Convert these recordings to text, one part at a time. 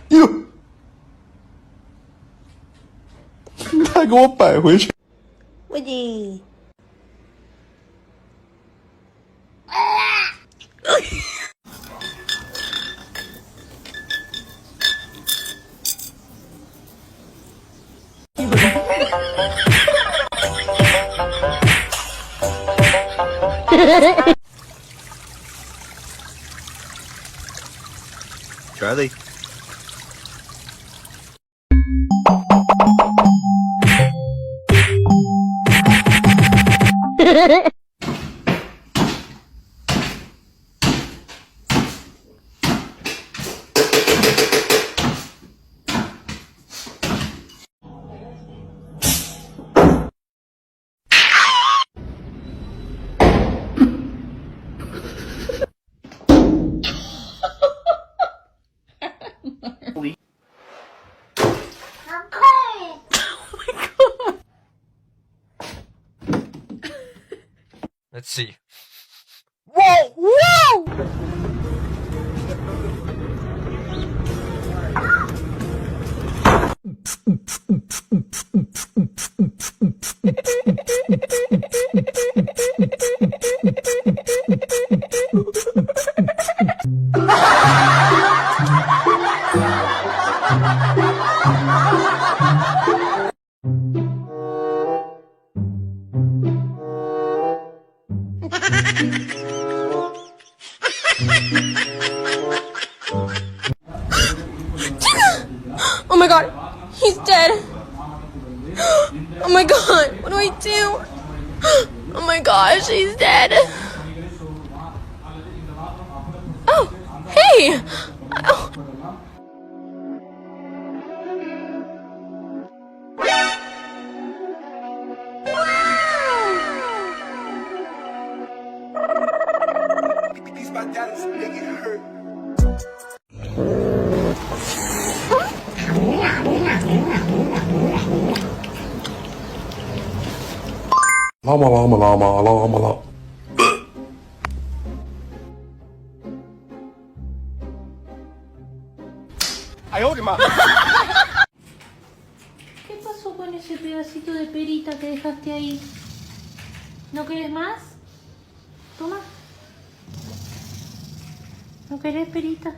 哟，你还给我摆回去。Vedio。Charlie. Let's see. Whoa! Whoa! Oh my god, he's dead. Oh my god, what do I do? Oh my gosh, he's dead. Oh, hey! Oh. My daddy's making it hurt. Llama, llama, llama, llama, llama. ¡Ay, óyeme! ¿Qué pasó con ese pedacito de perita que dejaste ahí? ¿No querés más? Toma. ¿No querés perita?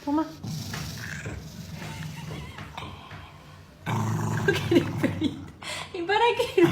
Toma. ¿No querés perita? ¿Y para qué?